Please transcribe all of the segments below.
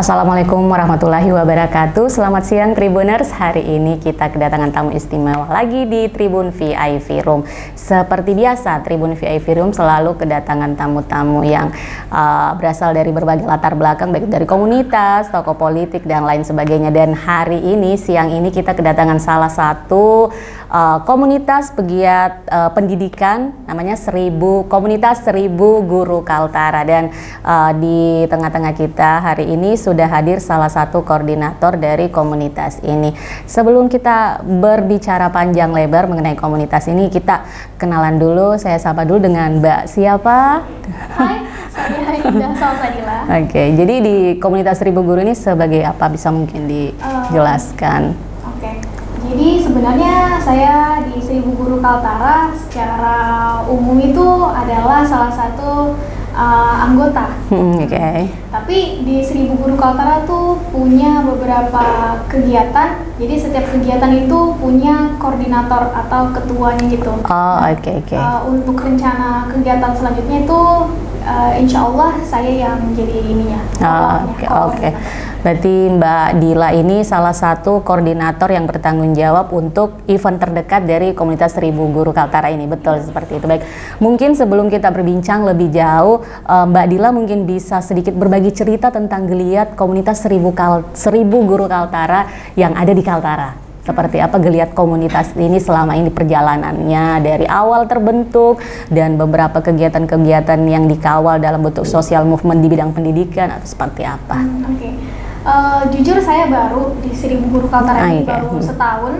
Assalamualaikum warahmatullahi wabarakatuh. Selamat siang Tribuners. Hari ini kita kedatangan tamu istimewa lagi di Tribun VIP Room. Seperti biasa, Tribun VIP Room selalu kedatangan tamu-tamu yang berasal dari berbagai latar belakang, baik dari komunitas, tokoh politik, dan lain sebagainya. Dan hari ini, siang ini kita kedatangan salah satu komunitas pegiat pendidikan, namanya Komunitas 1000 Guru Kaltara. Dan di tengah-tengah kita hari ini sudah hadir salah satu koordinator dari komunitas ini. Sebelum kita berbicara panjang lebar mengenai komunitas ini, kita kenalan dulu. Saya sapa dulu dengan Mbak siapa? Hai, saya Indah Salsadila. Oke, jadi di komunitas 1000 Guru ini sebagai apa, bisa mungkin dijelaskan? Jadi sebenarnya saya di 1000 Guru Kaltara secara umum itu adalah salah satu anggota. Tapi di 1000 Guru Kaltara tuh punya beberapa kegiatan. Jadi setiap kegiatan itu punya koordinator atau ketuanya gitu. Untuk rencana kegiatan selanjutnya itu insya Allah saya yang jadi ininya. Berarti Mbak Dila ini salah satu koordinator yang bertanggung jawab untuk event terdekat dari komunitas 1000 Guru Kaltara ini. Betul seperti itu. Baik, mungkin sebelum kita berbincang lebih jauh, Mbak Dila mungkin bisa sedikit berbagi cerita tentang geliat komunitas 1000 Guru Kaltara yang ada di Kaltara. Seperti apa geliat komunitas ini selama ini perjalanannya dari awal terbentuk, dan beberapa kegiatan-kegiatan yang dikawal dalam bentuk social movement di bidang pendidikan, atau seperti apa? Jujur saya baru di 1000 Guru Kaltara ini baru setahun.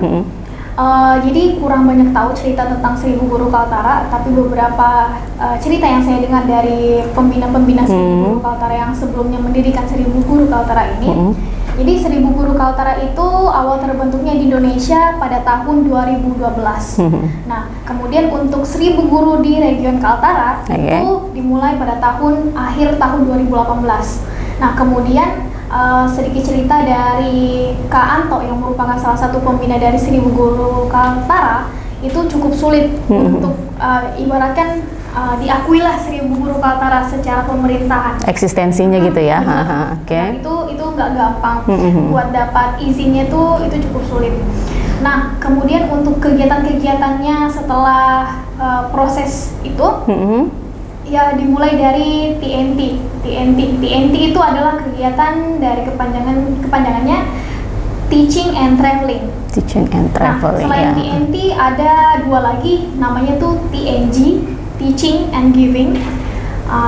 Jadi kurang banyak tahu cerita tentang 1000 Guru Kaltara, tapi beberapa cerita yang saya dengar dari pembina-pembina 1000 Guru Kaltara yang sebelumnya mendirikan 1000 Guru Kaltara ini. Jadi 1000 Guru Kaltara itu awal terbentuknya di Indonesia pada tahun 2012. Nah, kemudian untuk 1000 guru di region Kaltara itu dimulai pada akhir tahun 2018. Nah, kemudian sedikit cerita dari Kak Anto yang merupakan salah satu pembina dari 1000 Guru Kaltara, itu cukup sulit untuk ibaratkan diakuilah 1000 Guru Kaltara secara pemerintahan. Eksistensinya gitu ya. Nah, itu nggak gampang. Buat dapat izinnya itu cukup sulit. Nah, kemudian untuk kegiatan-kegiatannya setelah proses itu, ya dimulai dari TNT. TNT itu adalah kegiatan dari kepanjangannya Teaching and Traveling. Teaching and Traveling. Nah, selain TNT ada dua lagi, namanya tuh TNG, Teaching and Giving.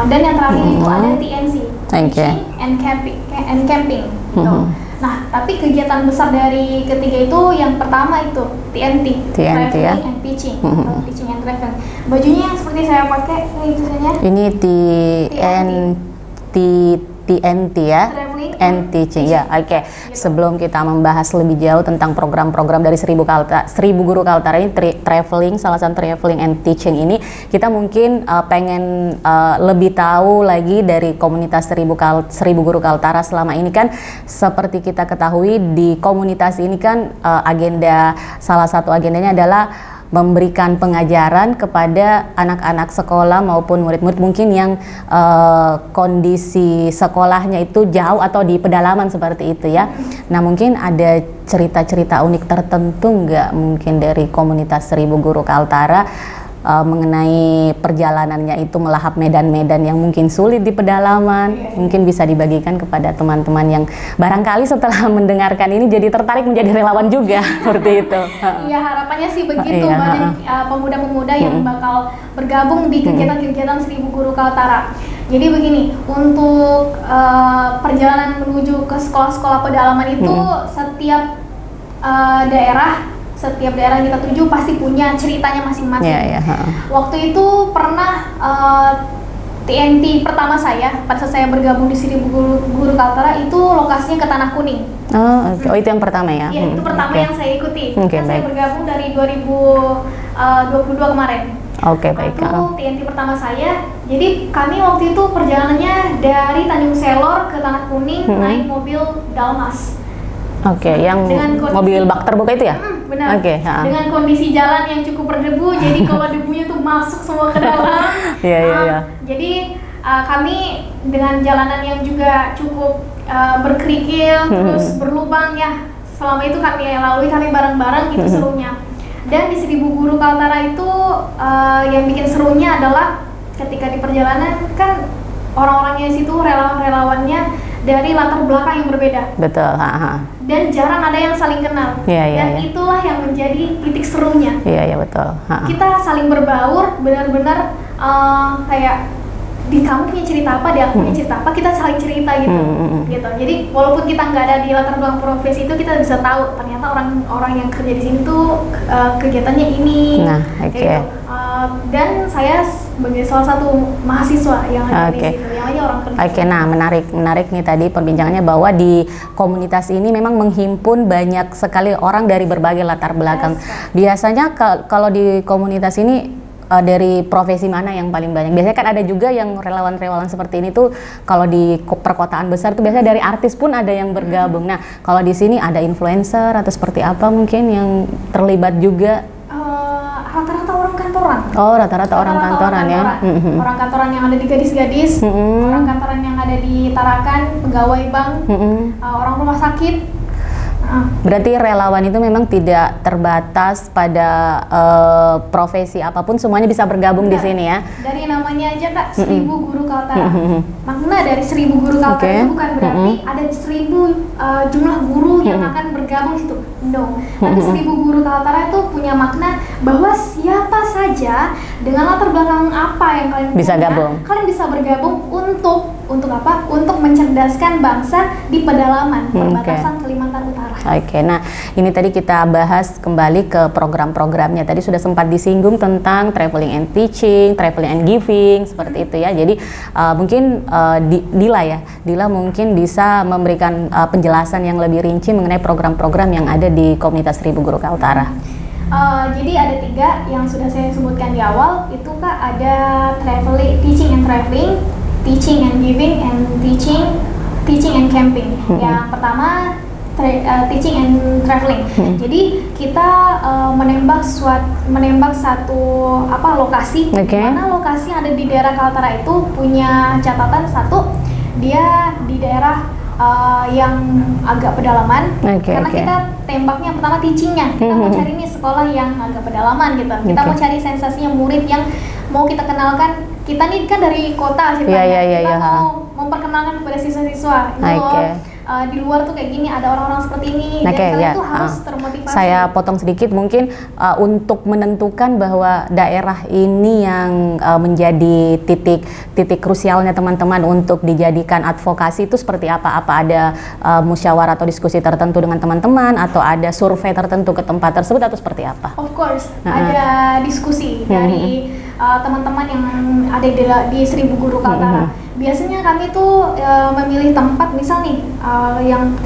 Dan yang terakhir itu ada TNC, Teaching and Camping. Gitu. Nah, tapi kegiatan besar dari ketiga itu yang pertama itu TNT Traveling and Teaching, Teaching and Traveling. Bajunya yang seperti saya pakai itu saja. Ini TNT ya, and Teaching ya. Sebelum kita membahas lebih jauh tentang program-program dari 1000 Guru Kaltara ini, traveling, salah satu traveling and teaching ini, kita mungkin pengen lebih tahu lagi dari komunitas 1000 Guru Kaltara selama ini. Kan seperti kita ketahui di komunitas ini kan salah satu agendanya adalah memberikan pengajaran kepada anak-anak sekolah maupun murid-murid mungkin yang kondisi sekolahnya itu jauh atau di pedalaman seperti itu ya. Nah, mungkin ada cerita-cerita unik tertentu nggak mungkin dari komunitas 1000 Guru Kaltara mengenai perjalanannya itu melahap medan-medan yang mungkin sulit di pedalaman. Mungkin bisa dibagikan kepada teman-teman yang barangkali setelah mendengarkan ini jadi tertarik menjadi relawan juga. Seperti itu. Iya, harapannya sih begitu. Banyak pemuda-pemuda yang bakal bergabung di kegiatan-kegiatan 1000 Guru Kaltara. Jadi begini, untuk perjalanan menuju ke sekolah-sekolah pedalaman itu setiap daerah yang kita tuju pasti punya ceritanya masing-masing. Waktu itu pernah TNT pertama saya, pada saat saya bergabung di 1000 Guru Kaltara, itu lokasinya ke Tanah Kuning. Itu yang pertama ya? Iya, itu pertama yang saya ikuti. Saya bergabung dari 2022 kemarin. Itu TNT pertama saya. Jadi kami waktu itu perjalanannya dari Tanjung Selor ke Tanah Kuning naik mobil Dalmas. Yang mobil bak terbuka itu ya? Benar. Dengan kondisi jalan yang cukup berdebu, jadi kalau debunya tuh masuk semua ke dalam. Jadi kami dengan jalanan yang juga cukup berkerikil, terus berlubang ya. Selama itu kami lalui, kami bareng-bareng, itu serunya. Dan di Seribu Guru Kaltara itu yang bikin serunya adalah ketika di perjalanan kan orang-orangnya di situ relawan-relawannya dari latar belakang yang berbeda. Betul. Dan jarang ada yang saling kenal. Dan itulah yang menjadi titik serunya. Iya, betul. Kita saling berbaur, benar-benar kayak di kamu punya cerita apa, di aku punya cerita apa, kita saling cerita gitu. Gitu. Jadi walaupun kita nggak ada di latar belakang profesi itu, kita bisa tahu ternyata orang-orang yang kerja di sini tuh kegiatannya ini. Gitu. Dan saya sebagai salah satu mahasiswa yang ada di situ, yang lainnya orang kerja. Nah menarik nih tadi perbincangannya bahwa di komunitas ini memang menghimpun banyak sekali orang dari berbagai latar belakang. Biasanya kalau di komunitas ini dari profesi mana yang paling banyak? Biasanya kan ada juga yang relawan-relawan seperti ini tuh kalau di perkotaan besar tuh biasanya dari artis pun ada yang bergabung. Nah, kalau di sini ada influencer atau seperti apa mungkin yang terlibat juga? Rata-rata orang kantoran. Oh, rata-rata orang kantoran ya. Orang kantoran yang ada di Gadis-Gadis, orang kantoran yang ada di Tarakan, pegawai bank, orang rumah sakit. Berarti relawan itu memang tidak terbatas pada profesi apapun, semuanya bisa bergabung di sini ya. Dari namanya aja Kak, 1000 Guru Kaltara. Makna dari 1000 Guru Kaltara itu bukan berarti ada 1000 jumlah guru yang akan bergabung situ. No. Tapi 1000 Guru Kaltara itu punya makna bahwa siapa saja dengan latar belakang apa yang kalian bisa punya, gabung. Kalian bisa bergabung untuk apa? Untuk mencerdaskan bangsa di pedalaman perbatasan Kalimantan Utara. Nah ini tadi kita bahas kembali ke program-programnya. Tadi sudah sempat disinggung tentang traveling and teaching, traveling and giving, seperti itu ya. Jadi mungkin Dila mungkin bisa memberikan penjelasan yang lebih rinci mengenai program-program yang ada di komunitas 1000 Guru Kaltara. Jadi ada 3 yang sudah saya sebutkan di awal. Itu Kak, ada traveling, teaching and traveling, teaching and giving, and teaching and camping. Yang pertama teaching and traveling. Jadi kita menembak satu lokasi, di mana lokasi yang ada di daerah Kaltara itu punya catatan satu, dia di daerah yang agak pedalaman. Karena kita tembaknya pertama teachingnya, kita mau cari nih sekolah yang agak pedalaman gitu. Kita mau cari sensasinya murid yang mau kita kenalkan. Kita nih kan dari kota sih, kita mau memperkenalkan kepada siswa-siswa. Di luar tuh kayak gini, ada orang-orang seperti ini, dan kalian tuh harus termotivasi. Saya potong sedikit mungkin untuk menentukan bahwa daerah ini yang menjadi titik krusialnya teman-teman untuk dijadikan advokasi itu seperti apa? Apa ada musyawarah atau diskusi tertentu dengan teman-teman, atau ada survei tertentu ke tempat tersebut, atau seperti apa? Of course, ada diskusi dari teman-teman yang ada di 1000 Guru Kaltara. Biasanya kami tuh memilih tempat, misal nih yang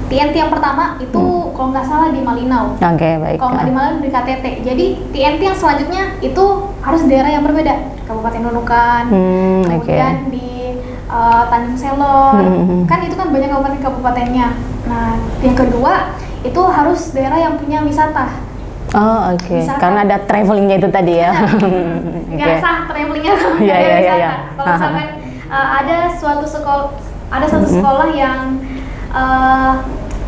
TNT yang pertama itu kalau nggak salah di Malinau. Baik. Kalau nggak di Malinau di KTT. Jadi TNT yang selanjutnya itu harus daerah yang berbeda. Kabupaten Nunukan, kemudian di Tanjung Selor. Kan itu kan banyak kabupaten-kabupatennya. Nah, yang kedua itu harus daerah yang punya wisata. Karena ada travelingnya itu tadi ya. Nggak sah travelingnya kalau nggak ada wisata. Kalau misalkan ada suatu sekolah yang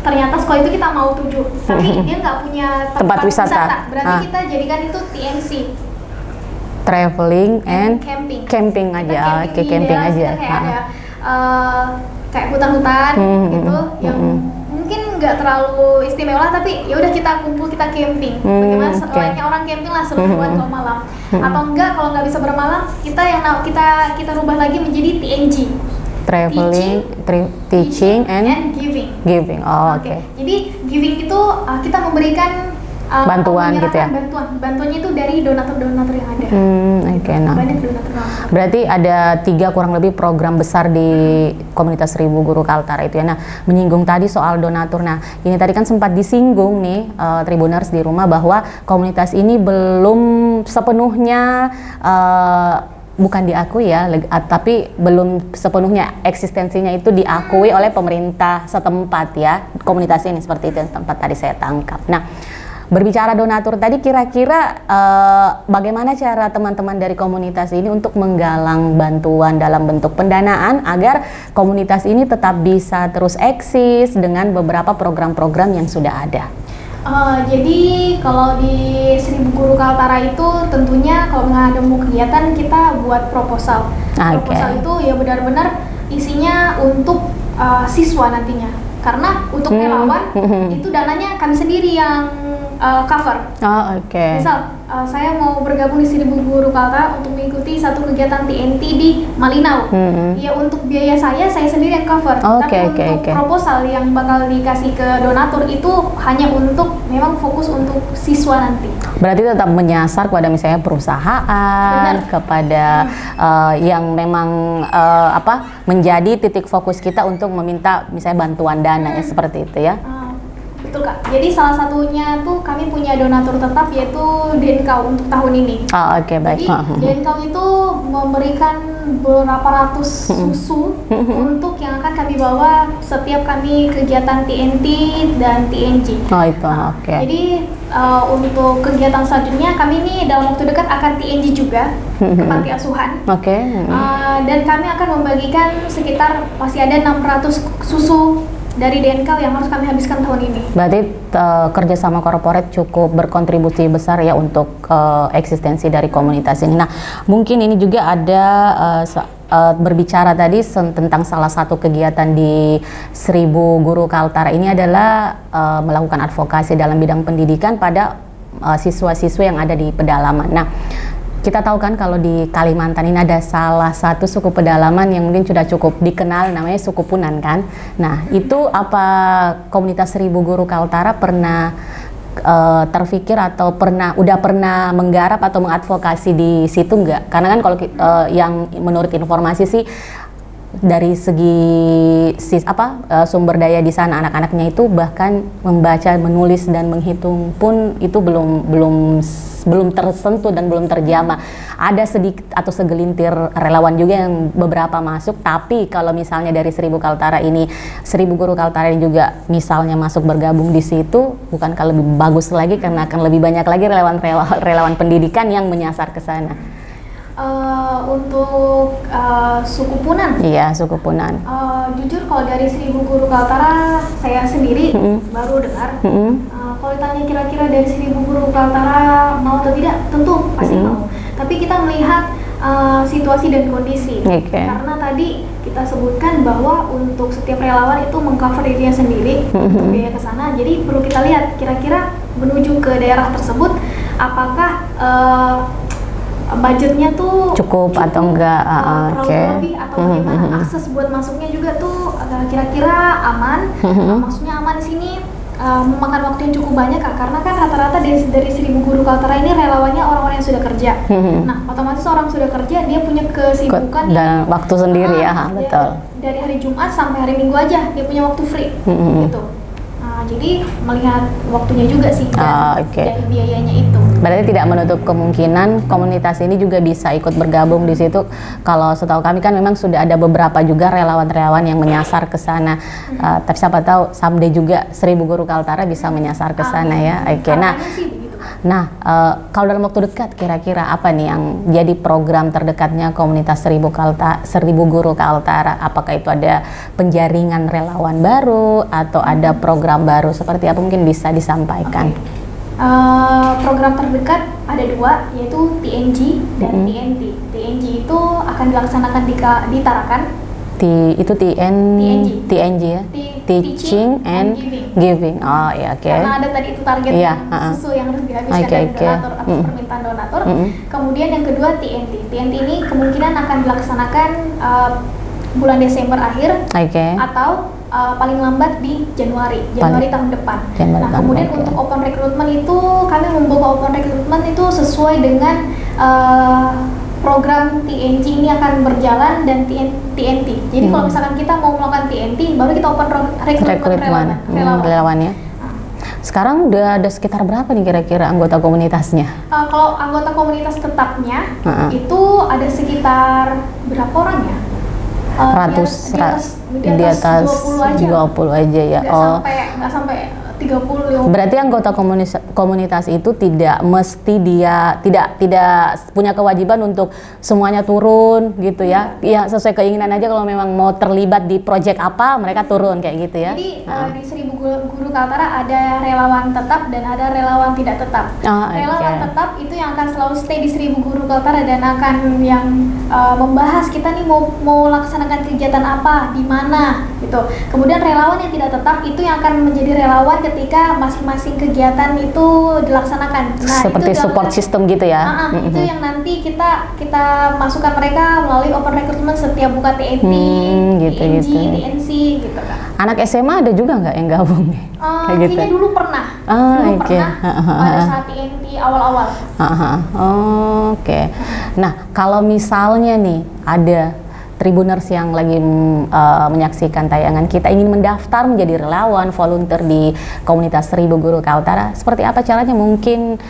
ternyata sekolah itu kita mau tuju, tapi dia nggak punya tempat wisata. Berarti kita jadikan itu TNC. Traveling and camping aja. Camping aja. Kayak ada kayak hutan-hutan gitu yang mungkin nggak terlalu istimewa lah, tapi ya udah kita kumpul, kita camping. Bagaimana layaknya orang camping lah, seru-seruan kalau malam. Atau enggak, kalau nggak bisa bermalam, kita rubah lagi menjadi TNG. Traveling, teaching and giving. Jadi giving itu kita memberikan bantuan gitu ya. Bantuannya itu dari donatur-donatur yang ada. Banyak donatur. Berarti ada 3 kurang lebih program besar di komunitas 1000 Guru Kaltara itu ya. Nah, menyinggung tadi soal donatur. Nah, ini tadi kan sempat disinggung nih Tribuners di rumah bahwa komunitas ini belum sepenuhnya bukan diakui ya, tapi belum sepenuhnya eksistensinya itu diakui oleh pemerintah setempat ya, komunitas ini seperti itu yang tempat tadi saya tangkap. Nah, berbicara donatur tadi, kira-kira bagaimana cara teman-teman dari komunitas ini untuk menggalang bantuan dalam bentuk pendanaan agar komunitas ini tetap bisa terus eksis dengan beberapa program-program yang sudah ada? Jadi kalau di Seribu Guru Kaltara itu tentunya kalau ada mau kegiatan kita buat proposal. Proposal itu ya benar-benar isinya untuk siswa nantinya. Karena untuk relawan itu dananya kami sendiri yang cover. Misal saya mau bergabung di Seribu Guru Kaltara untuk mengikuti satu kegiatan TNT di Malinau. Ya untuk biaya saya sendiri yang cover. Tapi untuk proposal yang bakal dikasih ke donatur itu hanya untuk memang fokus untuk siswa nanti. Berarti tetap menyasar kepada misalnya perusahaan, kepada yang memang menjadi titik fokus kita untuk meminta misalnya bantuan dana ya, seperti itu ya. Betul Kak, jadi salah satunya tuh kami punya donatur tetap yaitu Denkau untuk tahun ini. Baik. Jadi Denkau itu memberikan beberapa ratus susu untuk yang akan kami bawa setiap kami kegiatan TNT dan TNG. Jadi untuk kegiatan selanjutnya kami ini dalam waktu dekat akan TNG juga ke panti asuhan. Dan kami akan membagikan sekitar masih ada 600 susu dari Denkau yang harus kami habiskan tahun ini. Berarti kerjasama korporat cukup berkontribusi besar ya untuk eksistensi dari komunitas ini. Nah, mungkin ini juga ada berbicara tadi tentang salah satu kegiatan di Seribu Guru Kaltara ini adalah melakukan advokasi dalam bidang pendidikan pada siswa-siswa yang ada di pedalaman. Nah, kita tahu kan kalau di Kalimantan ini ada salah satu suku pedalaman yang mungkin sudah cukup dikenal, namanya suku Punan kan. Nah, itu apa komunitas Seribu Guru Kaltara pernah terfikir atau udah pernah menggarap atau mengadvokasi di situ nggak? Karena kan kalau yang menurut informasi sih dari segi sumber daya di sana anak-anaknya itu bahkan membaca, menulis dan menghitung pun itu belum tersentuh dan belum terjamah. Ada sedikit atau segelintir relawan juga yang beberapa masuk, tapi kalau misalnya dari Seribu Guru Kaltara ini juga misalnya masuk bergabung di situ, bukankah lebih bagus lagi karena akan lebih banyak lagi relawan pendidikan yang menyasar ke sana. Untuk suku Punan? Iya, suku Punan. Jujur kalau dari Seribu Guru Kaltara saya sendiri baru dengar. Kalau ditanya kira-kira dari Seribu Guru Kaltara mau atau tidak, tentu pasti mau. Tapi kita melihat situasi dan kondisi. Karena tadi kita sebutkan bahwa untuk setiap relawan itu mengcover dirinya sendiri untuk biaya ke sana. Jadi perlu kita lihat kira-kira menuju ke daerah tersebut apakah budgetnya tuh cukup atau enggak, lebih atau bagaimana akses buat masuknya juga tuh kira-kira aman. Maksudnya aman di sini memakan waktu yang cukup banyak Kak, karena kan rata-rata dari Seribu Guru Kaltara ini relawannya orang-orang yang sudah kerja. Nah, otomatis orang sudah kerja dia punya kesibukan dan waktu sendiri betul. Dari hari Jumat sampai hari Minggu aja dia punya waktu free gitu. Jadi melihat waktunya juga sih dari biayanya itu. Berarti tidak menutup kemungkinan komunitas ini juga bisa ikut bergabung di situ. Kalau setahu kami kan memang sudah ada beberapa juga relawan-relawan yang menyasar ke sana. Tapi siapa tahu someday juga Seribu Guru Kaltara bisa menyasar ke sana ya. Nah, kalau dalam waktu dekat kira-kira apa nih yang jadi program terdekatnya komunitas Seribu Guru Kaltara? Apakah itu ada penjaringan relawan baru atau ada program baru seperti apa, mungkin bisa disampaikan? Program terdekat ada dua, yaitu TNG dan TNT. TNG itu akan dilaksanakan di Tarakan. Itu TNG ya? Teaching and Giving. Karena ada tadi itu target susu yang harus dihabiskan dari donatur atau permintaan donatur. Kemudian yang kedua TNT. TNT ini kemungkinan akan dilaksanakan bulan Desember akhir atau paling lambat di Januari tahun depan. Kemudian untuk open recruitment itu kami membuka open recruitment itu sesuai dengan program TNG ini akan berjalan dan TNT. Jadi kalau misalkan kita mau melakukan TNT, baru kita open recruitment relawannya. Sekarang udah ada sekitar berapa nih kira-kira anggota komunitasnya? Kalau anggota komunitas tetapnya itu ada sekitar berapa orang ya? Di atas 20 aja. Nggak sampai 30. Berarti anggota komunitas itu tidak mesti dia tidak punya kewajiban untuk semuanya turun gitu ya. Ya sesuai keinginan aja, kalau memang mau terlibat di proyek apa mereka turun kayak gitu ya. Jadi di Seribu Guru Kaltara ada relawan tetap dan ada relawan tidak tetap. Relawan tetap itu yang akan selalu stay di Seribu Guru Kaltara dan akan yang membahas kita nih mau laksanakan kegiatan apa, di mana gitu. Kemudian relawan yang tidak tetap itu yang akan menjadi relawan ketika masing-masing kegiatan itu dilaksanakan. Nah, seperti itu support system gitu ya. Itu yang nanti kita masukkan mereka melalui open recruitment setiap buka TNT, TNG, TNC gitu kan. Anak SMA ada juga nggak yang gabung? Kayaknya dulu pernah. Pernah pada saat TNT awal-awal. Oke. Nah, kalau misalnya nih ada Tribuners yang lagi menyaksikan tayangan kita ingin mendaftar menjadi relawan volunteer di komunitas Seribu Guru Kaltara, seperti apa caranya, mungkin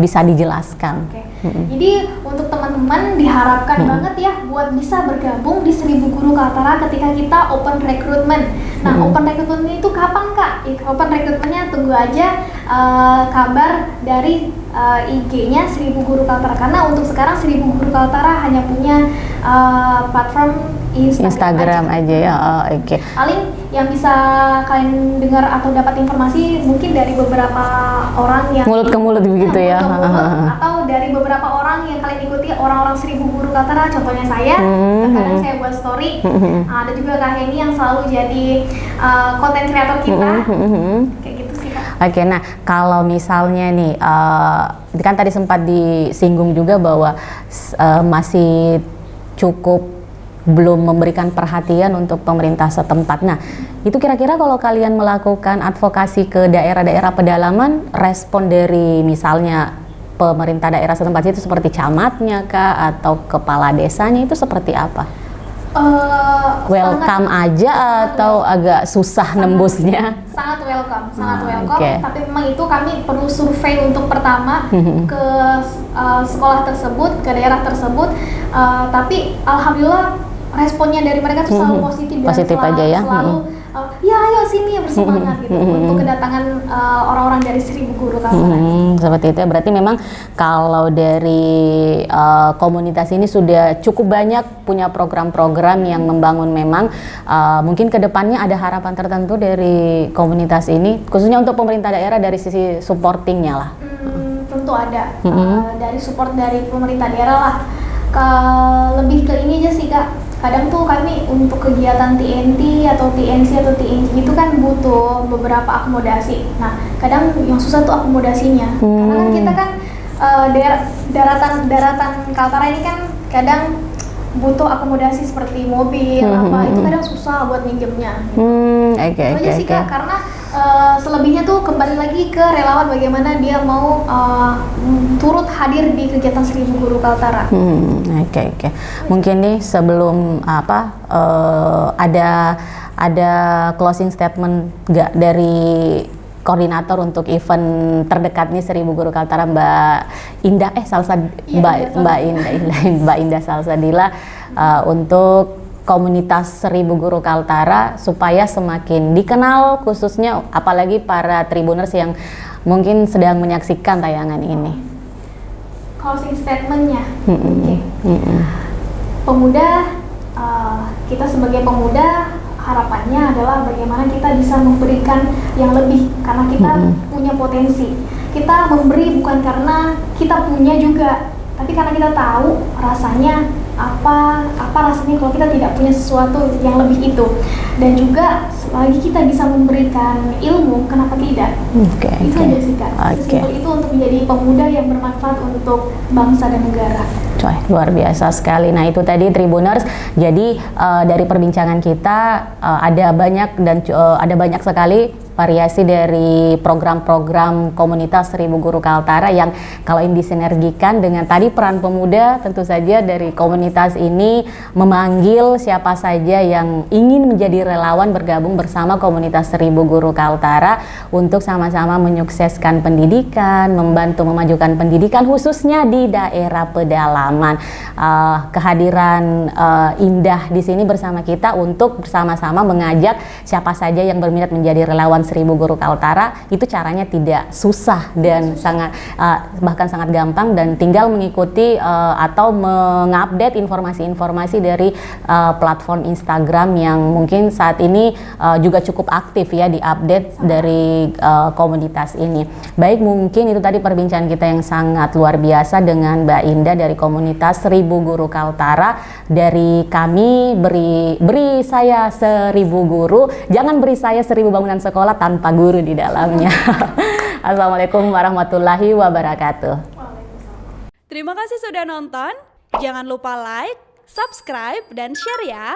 bisa dijelaskan? Jadi untuk teman-teman diharapkan banget ya buat bisa bergabung di Seribu Guru Kaltara ketika kita open recruitment. Nah, open recruitment itu kapan Kak? Open recruitmentnya tunggu aja kabar dari IG-nya Seribu Guru Kaltara, karena untuk sekarang Seribu Guru Kaltara hanya punya platform Instagram aja ya. Paling yang bisa kalian dengar atau dapat informasi mungkin dari beberapa orang yang mulut ke mulut begitu ya, atau dari beberapa orang yang kalian ikuti, orang-orang Seribu Guru Kaltara, contohnya saya. Kadang saya buat story. Ada juga Kak Heni yang selalu jadi konten kreator kita. Kayak gitu sih Kak. Oke, nah kalau misalnya nih kan tadi sempat disinggung juga bahwa masih cukup belum memberikan perhatian untuk pemerintah setempat. Nah, itu kira-kira kalau kalian melakukan advokasi ke daerah-daerah pedalaman, respon dari misalnya pemerintah daerah setempat itu seperti camatnya kah atau kepala desanya itu seperti apa? Welcome aja atau agak susah nembusnya? Sangat welcome, tapi memang itu kami perlu survei untuk pertama ke sekolah tersebut, ke daerah tersebut, tapi alhamdulillah responnya dari mereka tuh selalu positif dan selalu ya ayo sini bersemangat gitu untuk kedatangan orang-orang dari Seribu Guru Kaltara. Seperti itu ya, berarti memang kalau dari komunitas ini sudah cukup banyak punya program-program yang membangun. Memang mungkin kedepannya ada harapan tertentu dari komunitas ini, khususnya untuk pemerintah daerah dari sisi supportingnya lah. Tentu ada dari support dari pemerintah daerah lah. Lebih ke ini aja sih Kak. Kadang tuh kami untuk kegiatan TNT atau TNC atau TNG itu kan butuh beberapa akomodasi. Nah, kadang yang susah tuh akomodasinya. Karena kan kita kan daratan Kaltara ini kan kadang butuh akomodasi seperti mobil itu kadang susah buat minjemnya. Itu aja sih Kak, karena selebihnya tuh kembali lagi ke relawan bagaimana dia mau turut hadir di kegiatan Seribu Guru Kaltara. Mungkin nih sebelum ada closing statement nggak dari koordinator untuk event terdekat nih Seribu Guru Kaltara, Mbak Indah Mbak Indah Salsadila, untuk komunitas Seribu Guru Kaltara supaya semakin dikenal, khususnya apalagi para Tribuners yang mungkin sedang menyaksikan tayangan ini. Closing statementnya, pemuda, kita sebagai pemuda harapannya adalah bagaimana kita bisa memberikan yang lebih, karena kita punya potensi. Kita memberi bukan karena kita punya juga, tapi karena kita tahu rasanya apa rasanya kalau kita tidak punya sesuatu yang lebih itu. Dan juga selagi kita bisa memberikan ilmu, kenapa tidak? Itu aja sih Kak. Sesimpel itu untuk menjadi pemuda yang bermanfaat untuk bangsa dan negara. Luar biasa sekali. Nah, itu tadi Tribuners. Jadi dari perbincangan kita ada banyak sekali variasi dari program-program komunitas Seribu Guru Kaltara yang kalau ini disinergikan dengan tadi peran pemuda, tentu saja dari komunitas ini memanggil siapa saja yang ingin menjadi relawan bergabung bersama komunitas Seribu Guru Kaltara untuk sama-sama menyukseskan pendidikan, membantu memajukan pendidikan khususnya di daerah pedalaman. Kehadiran Indah di sini bersama kita untuk bersama-sama mengajak siapa saja yang berminat menjadi relawan Seribu Guru Kaltara itu caranya tidak susah dan sangat bahkan sangat gampang, dan tinggal mengikuti atau mengupdate informasi-informasi dari platform Instagram yang mungkin saat ini juga cukup aktif ya diupdate dari komunitas ini. Baik, mungkin itu tadi perbincangan kita yang sangat luar biasa dengan Mbak Indah dari komunitas Seribu Guru Kaltara. Dari kami, beri saya 1000 guru, jangan beri saya 1000 bangunan sekolah tanpa guru di dalamnya. Assalamualaikum warahmatullahi wabarakatuh. Terima kasih sudah nonton. Jangan lupa like, subscribe, dan share ya.